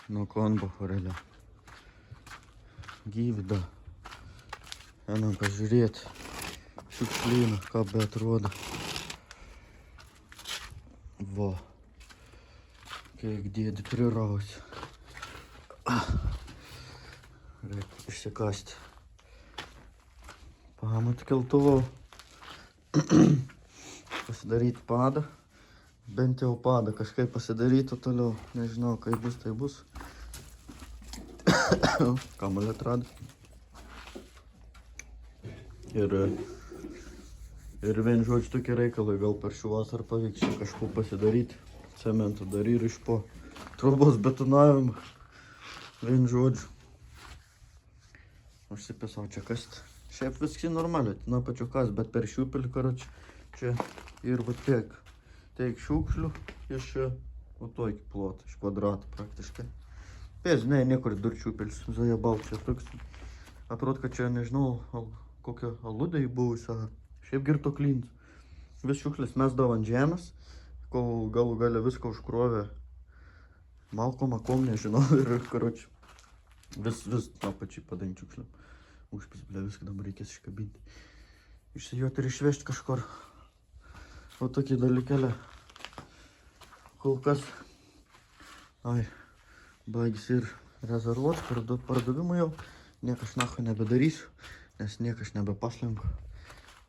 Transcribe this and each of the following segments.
nuo klombo forelė. Gyvida. Einam pažiūrėti. Šiukšlyną, ką be atrodo. Va. Kiek dėdi prirausi. Reikia išsikasti. Pamat keltuvo. Pasidaryti padą. Bent jau padą kažkaip pasidaryti toliau. Nežinau, kaip bus, tai bus. Kamuolį atrado. Ir vien žodžiu tokie reikalai, gal per šių vasarą pavyks čia kažko pasidaryti. Cementą dar ir iš po trubos betonavimą. Vien žodžiu. Užsipisau čia kasti. Šiaip viskai normaliai, na pačiu kas, bet per šiupelį, karoči, čia ir va tiek šiukšlių iš va tokį plotą, iš kvadrato praktiškai. Pės, ne, niekur dur šiupelis, zajabal čia toks. Atrodo, kad čia, nežinau, kokią aludai buvusią, šiaip girto klynus. Vis šiukšlės mesdavo ant žemės, kol galų gale viską užkrovė malkom, nežinau, ir, karoči, vis apačiai padant šiukšliam. Užpis, viską dabar reikės iškabinti. Išsijuoti ir išvežti kažkur. O tokį dalykėlę. Kol kas. Baigis ir rezervuot, pardavimų jau. Niekas nacho nebedarysiu, nes niekas nebepaslenku.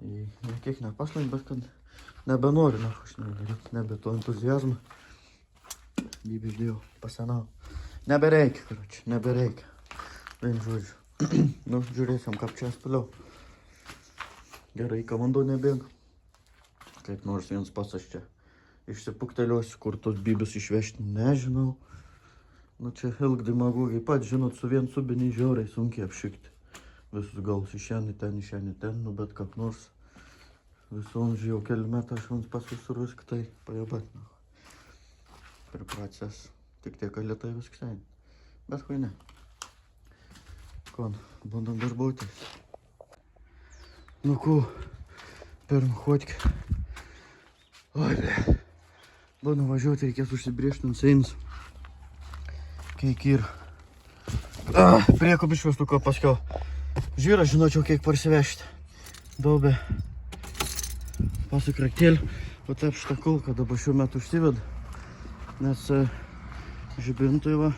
Niekiek nepaslenku, bet kad nebenoriu nacho aš nebedaryti. Nebe to entuziazmą. Bybį išdėjau, pasenau. Nebereikia, karoči, nebereikia. Vien žodžiu. Nu, žiūrėsim, kaip čia toliau. Gerai, ką vanduo nebėga. Kaip nors viens pats aš čia išsipukteliuosiu, kur tos bybės išvežti, nežinau. Nu, čia ilgdemagogiai pat, žinot, su vien subiniai žiauriai sunkiai apšikti. Visus galus iš ten, nu, bet kaip nors. Visom jau keli metai aš vans pas visur viską tai pajabat. Per proces. Tik tiek, kad lietai viskas eina. Bet kai ne. Kon, bandom darbuotis. Nu ko, pirm chodki. Oi, bandom važiuoti, reikės užsibrėžti ant seinis. Kiek ir. Prieko biškos tuko paskiau. Žyra, žinočiau, kiek parsivežti. Daubė. Pasikraktėlį. O taip šitą kulką dabar šiuo metu užsiveda. Nes žibintui va.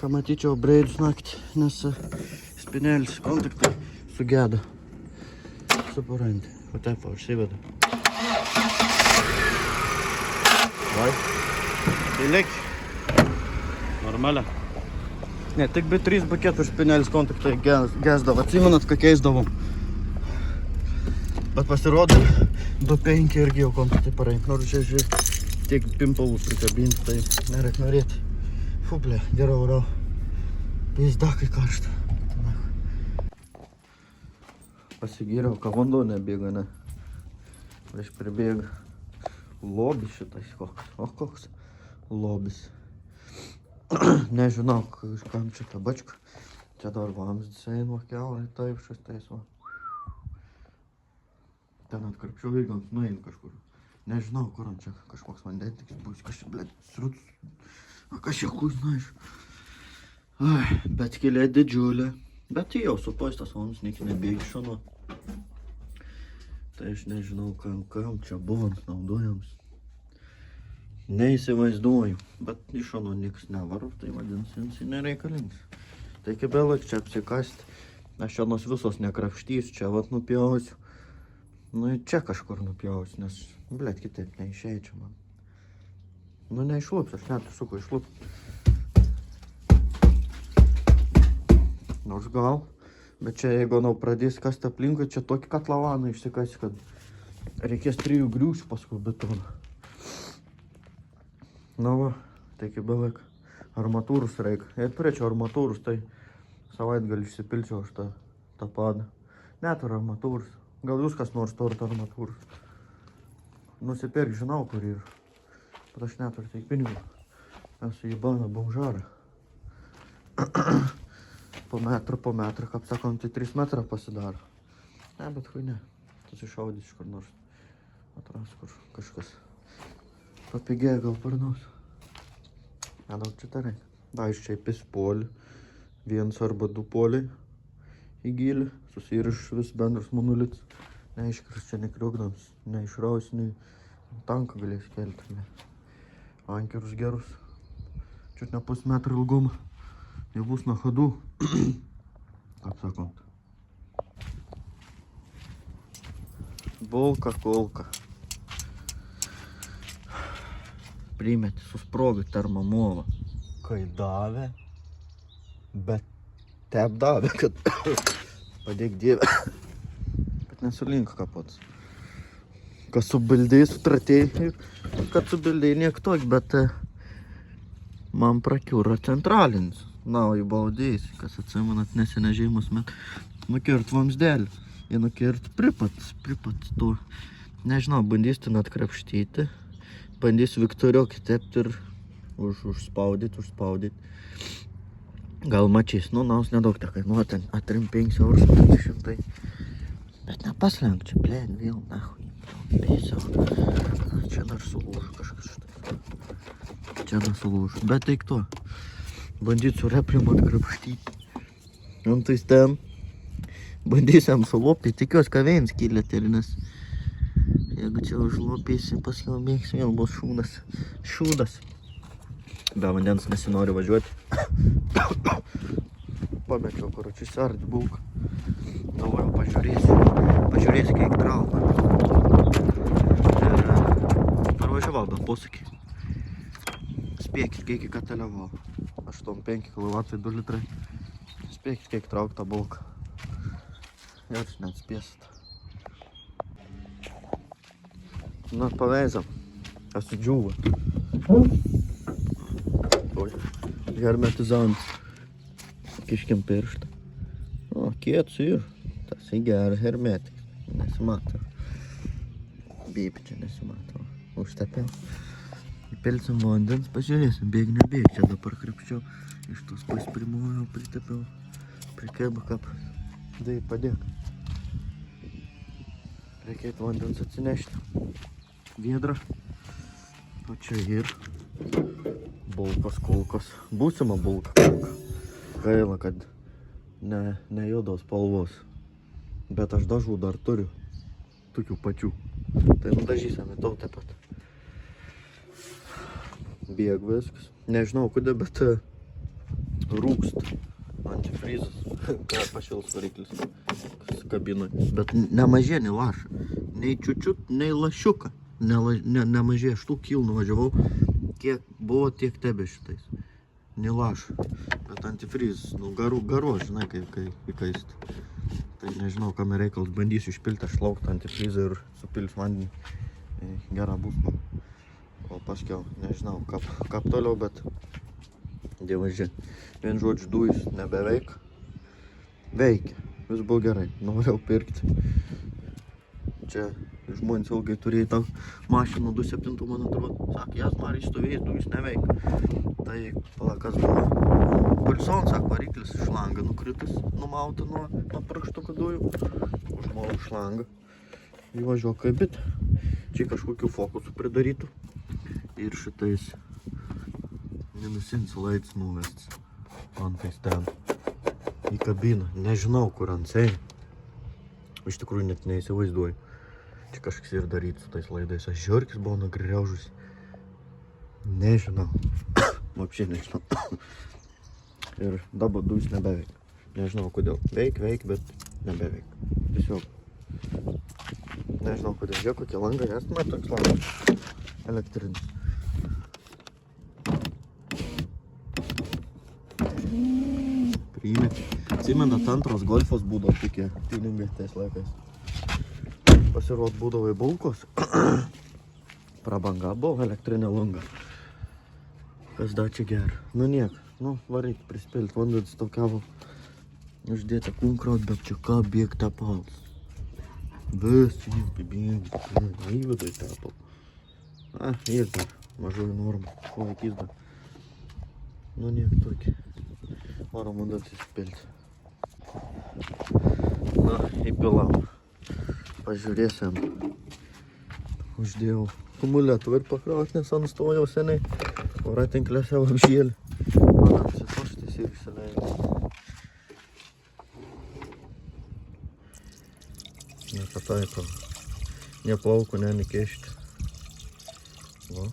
Ką matyčiau breidus naktį, nes spinėlis kontaktai sugedo. Supranti, o taip va užsiveda. Vai. Tai lėk. Normalia. Ne, tik be 3 B4 spinėlis kontaktai gesdavo. Atsimenat, ką keisdavom. Bet pasirodo, 2.5 irgi jau kontaktai pareink. Nors čia žiūrėk, tiek pimpalų prikabinti, tai nereik norėti. Fublė, gerau. Pizdakai karšta. Pasigyriau, ką vanduo nebėga, ne. Prieš pribėga. Lobis šitais koks. O koks lobis. Nežinau, kam čia tabačka. Čia dar vamzdis eina kelai, taip šis va. Ten atkarpčiau ir gal nuein kažkur. Nežinau, kur ant čia kažkoks vandentiks bus. Kažkaip, blėt, srutus. O kas čia kur, žinai. Bet skylė didžiulė. Bet tai jau supoistas vanus, nieks nebėgi šonu. Tai aš nežinau, kam čia buvom naudojams. Neįsivaizduoju. Bet iš šonu nieks nevaro, tai vadinasi, jis nereikalingas. Tai iki belik čia apsikasti. Aš čia nors visos nekrapštysiu, čia vat nupjausiu. Nu, čia kažkur nupjausiu, nes, blėt, kitaip neišeičia man. Nu, neišlups, aš net suku išlups. Nors gal, bet čia jeigu pradės kasti aplinkui, čia tokį katlavaną išsikasi, kad reikės 3 griūsių paskui betoną. Na va, tai kaip beveik armatūrus reikia. Jei turėčiau armatūrus, tai savaitgalį išsipilčiau aš tą padą. Net ar armatūrus. Gal jūs kas nors turit armatūrus. Nusipirk, žinau, kur yra. Bet aš neturiu tiek pinigų. Esu įbana bomžarą. Po metrą, kaip sakant, tai 3 metrą pasidaro. Ne, bet kai ne. Susišaudys iš kur nors. Atras, kur kažkas papigėja gal parnaus. Nedaug čia tai reikia. Da, iš čia įpis polį. 1 arba 2 poliai į gilį. Susiriš vis bendras monolitas. Neiškris čia nekriukdams, neišraus, nei tanką galės kelti. Ankerius gerus. Čiut ne pusmetrą ilgumą. Jie bus nuo chodų. Kaip sakant. Bulka, kulka. Primeti, susprogai termomovą. Kai davė, bet tep davė, kad padėk Dieve. Bet nesulink kapots. Kas subildai, sutratėjai, kad subildai niek toks, bet man prakiūro centralinis. Na, o jį baudėjus, kas atsimenat nesenežėjimus met, nukirt vamsdelį. Jį nukirt pripats to. Nežinau, bandysiu net krapštyti. Bandysiu Viktoriokį tepti ir užspaudyti. Gal mačys, naus nedaug te kainuoja, ten atrim 5 eurus 500. Bet nepaslenk čia, blėd, vėl, nahui, 5 eurų. Čia dar sulūžu kažkas štai. Čia dar sulūžu, bet eik to. Bandysiu reprimat krapštyti. Antais ten. Bandysiu sulopyti, tikiuosi, kad vien skylėt ir nes jeigu čia užlopysi, paskiau bėgs vėl bus šūdas. Be vandens nesinori važiuoti. Pamečiau, karočius ardi bulką. Galvoju, pažiūrėsiu, kiek trauma. Ir parvažiavau, bet posakį. Spėkit, kiek įkateliavau. 8,5 kW, 2 litrai. Spėkit, kiek trauk tą bulką. Jūs net spėsit. Na, paveizam. Esu džiūva. Hermetizant. Kiškim pirštą. O, kietus ir. Tas į gerą hermetik. Nesimato. Bypi čia nesimato. Užtepiau. Įpilsim vandens, pažiūrėsim. Bėg nebėg. Čia dabar krepščiau. Iš tos pasprimojau, pritepiau. Prikėba kap. Dai, padėk. Reikėtų vandens atsinešti. Viedrą. O čia ir bulkos, kulkos. Būsima bulka. Gaila, kad ne juodos spalvos. Bet aš dažų dar turiu. Tokių pačių. Tai nudažysime tau taip pat. Bėg viskas. Nežinau, kodėl, bet rūkst. Antifrizas. Kai pašils variklis. Kabinoj. Bet nemažė, nei laša. Nei čiučiut, nei lašiuką. Nemažė. Aš tų kil nuvažiavau. Kiek buvo, tiek tebe šitais. Nei laša. Bet antifrizas. Nu, garu, žinai, kai įkaist. Tai nežinau, kam reikalas. Bandysiu išpilti, aš laukt antifrizą ir supils vandenį. Gerą bus man. O paskiau, nežinau, kap toliau, bet dievaži. Vien žodžiu, dujus nebeveik. Veikia. Vis buvo gerai. Norėjau pirkti. Čia žmonės ilgai turėjo tą mašiną 2.7, man atrodo. Sakė, jas Marij stovėjęs, dujus neveik. Tai palakas buvo. Pulson, sako, variklis šlanga nukritus, numauta nuo prakštuko dujų. Užmauju šlangą. Įvažiuoju kaip bit. Čia kažkokių fokusų pridarytų. Ir šitais minusins laits nuvestas. Antais ten. Į kabiną. Nežinau, kur ant sėdi. Iš tikrųjų net neįsivaizduoju. Čia kažkas ir daryti su tais laidais. Aš žiūrkis buvo nugriaužus. Nežinau. Vapšiai nežinau. Ir dabar dujus nebeveik. Nežinau kodėl. Veik, bet nebeveik. Tiesiog. Nežinau kodėl. Žiūrėk, kokie langai. Esame toks langas. Elektrinis. Priimėt. Atsimenat, antras golfas būdavo tokie tiningai tais laikais. Pasiruot būdavo į bulkos. Prabanga buvo elektrinė langa. Kas da čia ger. Nu niek. Nu varyk prispilt. Vandens tokiavo. Uždėta kunkraut, bet čia ką bėg tepals. Vis čia bėg. Įvedai tepal. Ir dar. Mažoji norma. Laikys dar. Nu niek tokį. Varom vandens įspilti. Na, įpilam. Pažiūrėsim. Uždėjau akumuliatorių pakraut, nes ant stojau seniai. Voratinkliuose vapžėlį. Надо всесушитись и веселее. Не катайка. Не плавку, не кešti. Va,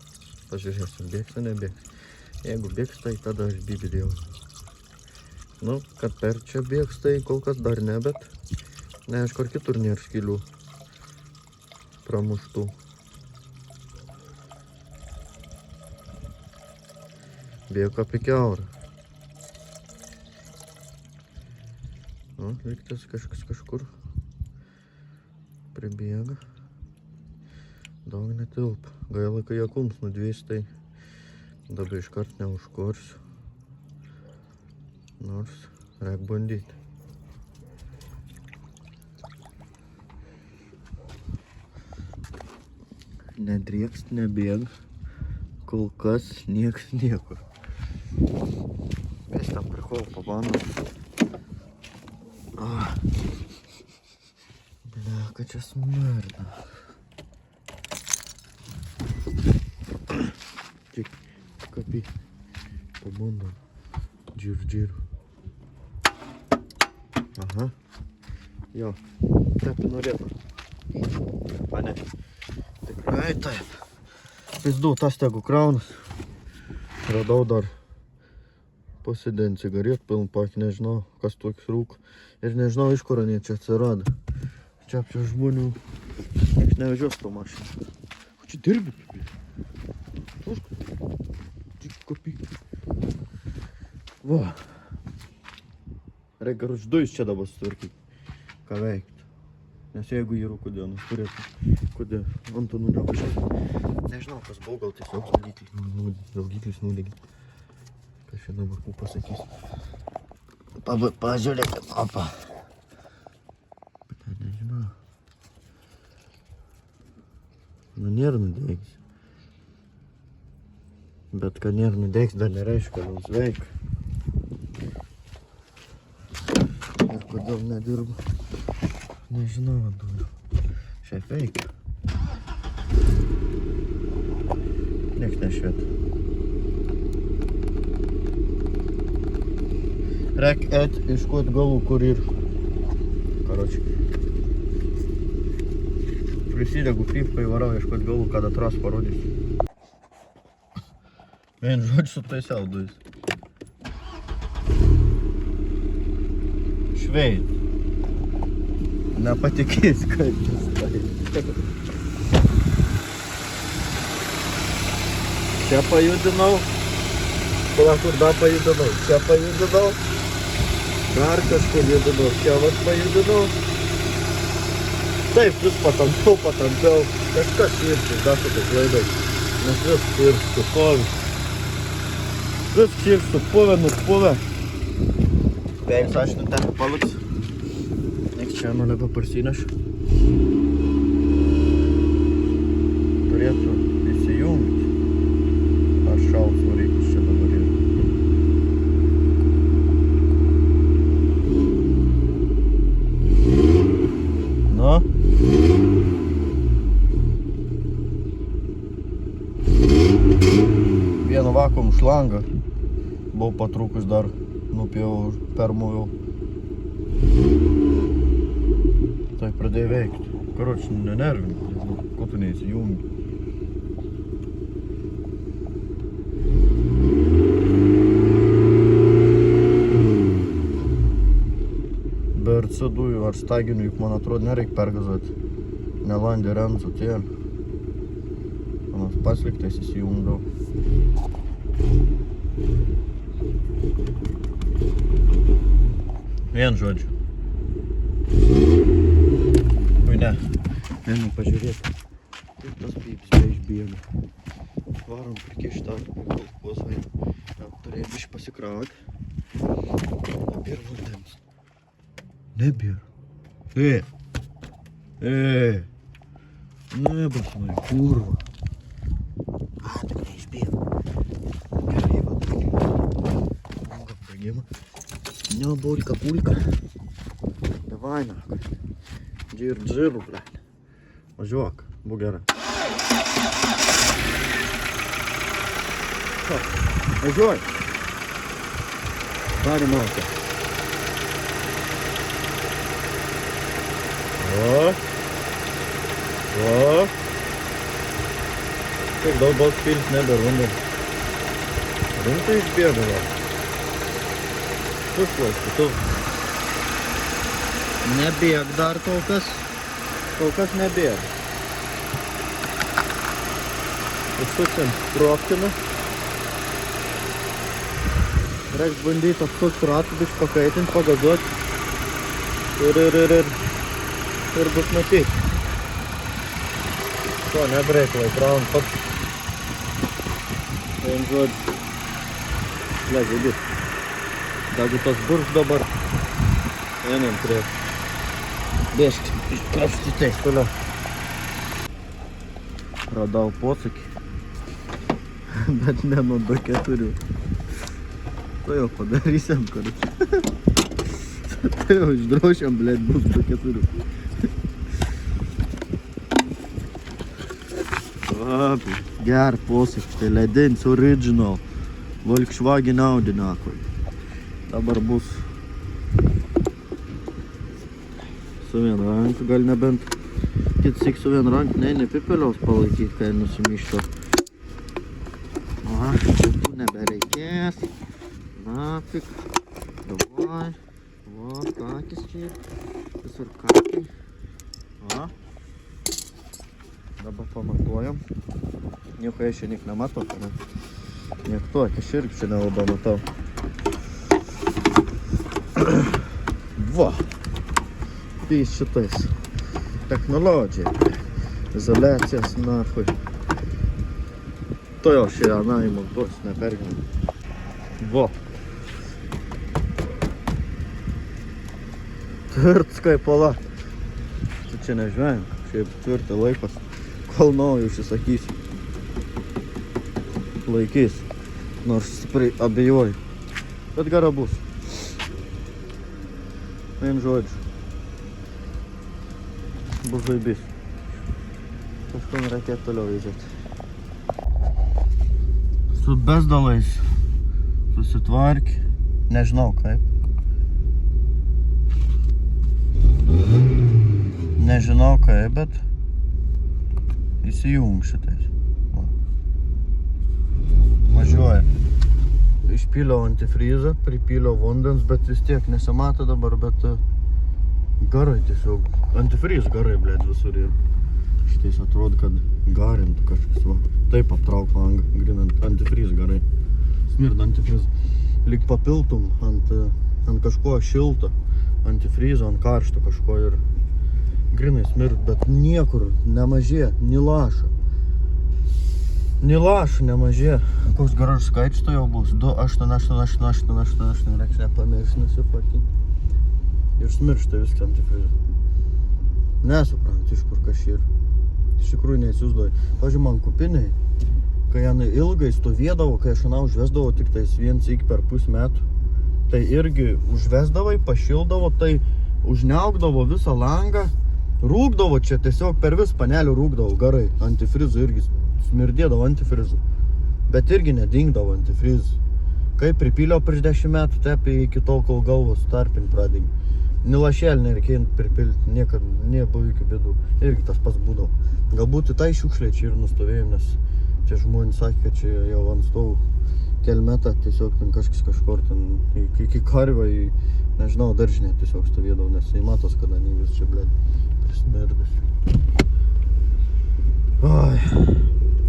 pažiūrėsim, bėgs ar nebėgs. Jeigu bėgs, tai tada aš bibidėjau. Nu, kad per čia bėgs, tai kol kas dar ne, bet neaišku, ar kitur nėra skylių pramuštų. Bėga apie kiaurą. Nu, lygtas kažkur pribėga. Daug netilpa. Gaila, kai jie kums nudvės, tai dabar iškart neužkorsiu. Nors reik bandyti. Nedriekst, nebėg. Kol kas nieks nieko. Vесь там прикол по банду. Бляха, čia smerda. Tik, kapį. Pabandom. Džiru. Aha. Jo, taip norėtų. A ne. Tikrai taip. Pizdu, tas tegu kraunas. Radau dar pasidėjant cigaretą, piln pakį, nežinau, kas toks rūk. Ir nežinau, iš kur jie čia atsirado. Čia apie žmonių. Niekas nevežios to mašiną. O čia dirbi? Tik kopį. Va. Reikia ruždujus čia dabar sutvarkyti. Ką veikti. Nes jeigu jį rūko dienas turėtų, kodėl Antonų nevažiavo. Nežinau, kas buvo, gal tiesiog saugiklis nudegė. Kas čia dabar ko pasakys. Pažiūrėkit, opa. Bet nežinau. Nu, nėra nudegęs. Bet kad nėra nudegęs, dar nereiškia, kad mums veikia. Ir kodėl nedirba. Nežinau, Antoniu. Šiaip veikia. Nieks nešvieta. Reik iškot galų, kur ir. Karoči. Prisidegu krypką įvarau iškot galų, kada tras parodys. Vien žodžiu sutaisiau dujus. Šveit. Nepatikės, kaip čia stai. Čia pajudinau. Pala, kur dar pajudinau. Čia pajudinau. Dar kažkur judinau. Čia vat pajudinau. Taip, vis patampiau. Kažkas irštis, dar su tai klaidai. Nes vis ir supuvę. Vis ir supuvę. Vėjus aš ten paliks. Nieks čia nebe parsineš. Turėtų įsijungti. Ar šalts variklis čia dabar yra. Nu. Vieną vakuum šlangą. Buvau patrūkus dar. Nupjau, permoviau. Tai pradėjo veikti. Karoči, nenervink, ko tu neįsijungi. BRC dujų ar staginių, juk man atrodo nereik pergazuoti. Nelandė Renzo tien. Manas pasliktais įsijungdau. Vien žodžiu. Ui, ne. Einu pažiūrėti. Kaip tas pypis be išbėga. Varom prikištą. Turėjau biškį pasikrauti. Nebėr vandens. Nebėr. Nebasmai, kurva. Tik neišbėga. Gerai, va. Pagėma. Не, пулька. Давай нахуй. Джиру, блядь. Мужик, бугера. Мужик. Gali mauti. O. Tiek daug balts pils neberundu. Rimtai išbėga va. Sušlaisti tu. Nebėg dar kol kas. Kol kas nebėg. Užsuksim profkinu. Reiks bandyti apsukti ratų, biškai pakaitinti, pagazuoti. Ir bus matyti. To, nebreiklai, pravom pats. Vien žodžiu. Leidžiu būt. Jeigu tas burš dabar, einam prie bėžti, iškrapšti teis toliau. Radau posakį, bet ne nuo do 4. Tai jau padarysim, karučiu. Tai jau išdrošiam, blėt, bus do 4. Ger posakį, tai ledins original. Volkswagen Audi nakoj. Dabar bus su vien ranka, gal nebent kitsik su vien ranka, nepipeliaus palaikyti, kai nusimyšto. Va, šitų nebereikės. Nafik. Davai. Va, kakis čia. Visur kakį. Va. Dabar pamatuojam. Nieko aš čia nik nematau, ne? Niek to, aš irgi čia nelabai matau. Va. Pys šitais. Technologija. Izoliacijas, nahui. To jau šie įmontuos, neperginam. Va. Tvirts kaip ola. Čia nežvėjom. Šiaip tvirtai laikas. Kol naujo užsisakysiu. Laikys. Nors stipriai abejoju. Bet gera bus. Vien žodžiu. Bus žaibys. Kažkur reikėtų toliau važiuoti. Su bezdalais susitvarkė. Nežinau kaip. Nežinau kaip, bet įsijung šitais. Važiuoja. Išpyliau antifrizą, pripyliau vandens, bet vis tiek nesimato dabar, bet garai tiesiog. Antifriz garai, blėt, visur ir šitais atrodo, kad garintų kažkas. Va. Taip aptrauk langą, grinant antifriz garai. Smirda antifriz. Lyg papiltum ant kažko šilto, antifrizo, ant karšto kažko ir grinai smird, bet niekur nemažė, ni lašo. Ni lašo nemažė. Koks garažų skaičius to jau bus? 2, 8, 8, 8, 8, 8, 8, reiks nepamiršti nusipakinti. Ir smiršta viską antifrizą. Nesuprant, iš kur kažkur. Iš tikrųjų neįsivaizduoju. Pavyzdžiui, man kupiniai, kai jinai ilgai stovėdavo, kai aš ją užvesdavo tik tais vienas iki per pus metų, tai irgi užvesdavai, pašildavo, tai užniaukdavo visą langą, rūkdavo čia tiesiog per vis panelių rūkdavo garai, antifrizų irgi smirdėdavo antifrizų, bet irgi nedingdavo antifrizų. Kai pripyliau prieš 10 metų, tepė iki tol, kol galvos tarpin pradėgi. Ni lašelį nereikėjo pripilti, niekad nebuvo iki bėdų. Irgi tas pats būdavo. Galbūt į tai šiukšlė čia ir nustovėjom, nes čia žmonės sakė, kad čia jau ant stovų kelmetą tiesiog ten kažkur ten iki karvą, nežinau, daržinė tiesiog stovėdavo, nes įmatos, kada nei vis čia, blėd, prismirdus. Ai,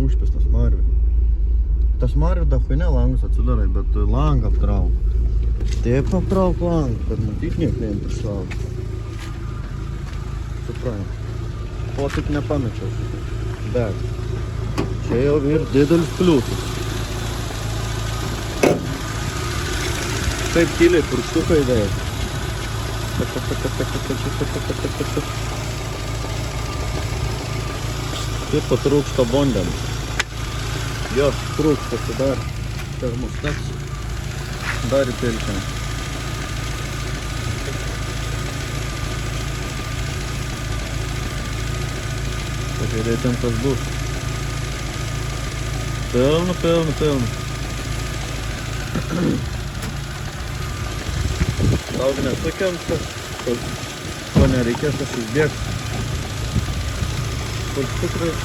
užpis tas marvi. Tas marvi dafai ne langus atsidarai, bet langą aptrauk. Taip aptrauk langą, kad matyt niek neim prišlauk. Suprantu. O tik nepamečiau šitą. Bet čia jau ir didelis pliusas. Taip tyliai purkštuką įdėjau. Taip patrūksta bondėms. Jos trūksta, tai dar termostats. Dar įpilkim. Pažiūrėtim, kas bus. Pilna. Gal nesukemsta, ko nereikės aš išbėgti.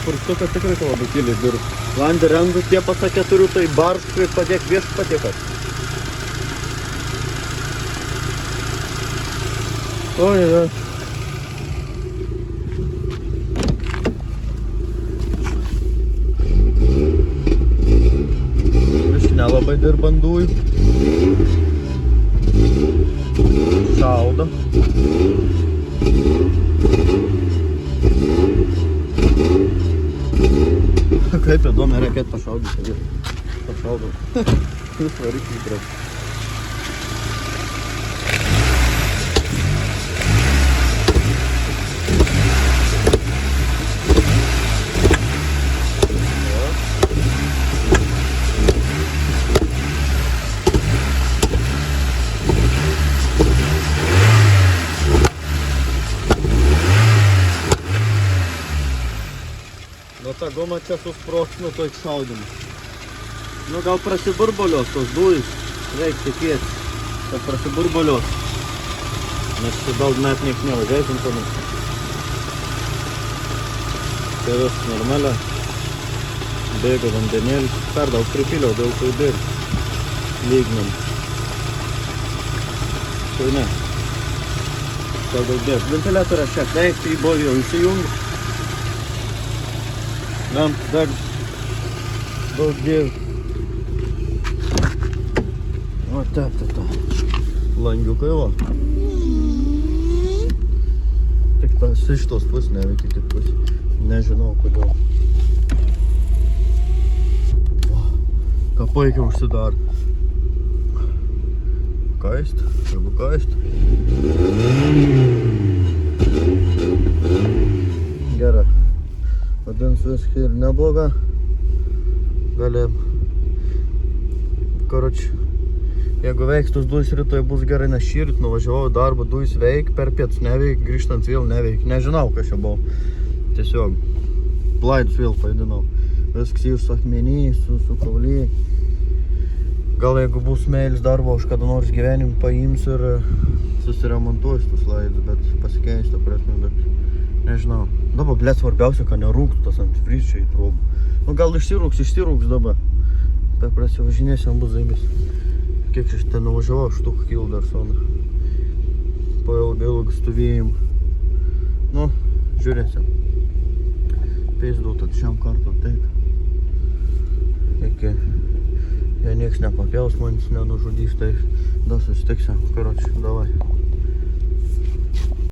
Purstukas tikrai tavo bukėlį dirb. Vandį rendu tie pasakė turiu, tai barškai padėk viešpatiekas. Oi, oi. Vis nelabai dirbant dujų. Šaudo. Kaip įdomi raketą pašaudyti. Pašaudau. Jūs variklį įtrauk. Nu ta guma čia susproksnu toj šaudimu. Nu gal prasiburbolios tos dujus. Reik tikėti, kad prasiburbolios. Nes čia daug net niek nevažiaisim to. Tai vis normalia. Bėga vandenėlis. Per daug pripiliau, daug tai bėg. Lygnam. Tai ne. Per daug bėg. Ventiliatorą šiek tiek, tai buvo jau įsijungi. Lamp dar daug dėl. O ta. Langiukai va. Tik tas iš tos pus neveikia, tik pus. Nežinau kodėl. Kapaikia užsidar. Kaist, jeigu kaist. Gerai. Vadins viskai ir nebloga. Galim. Karoči, jeigu veiks tos dujus rytoj bus gerai, nes šįryt nuvažiavau į darbą, dujus veik, per pietus neveik, grįžtant vėl neveik. Nežinau, kas čia buvo. Tiesiog plaidus vėl paidinau. Viskas jau su akmeniai, su kauliai. Gal jeigu bus meilis darbo, aš kada nors gyvenim paims ir susiremontuosiu tus laidus, bet pasikeis tą prasme, bet nežinau. Dabar, blėt, svarbiausia, kad nerūktų tas antifriz čia į trobą. Nu, gal išsirūks dabar. Bet prasivažinėsim bus zaibis. Kiek aš ten nuvažiavau, štuką kilo dar soną. Po ilgą stovėjimą. Nu, žiūrėsim. Pėsdau, tad šiam kartu taip. Iki, jei nieks nepakels, manis nenužudys, tai da susitiksim. Karoči, davai.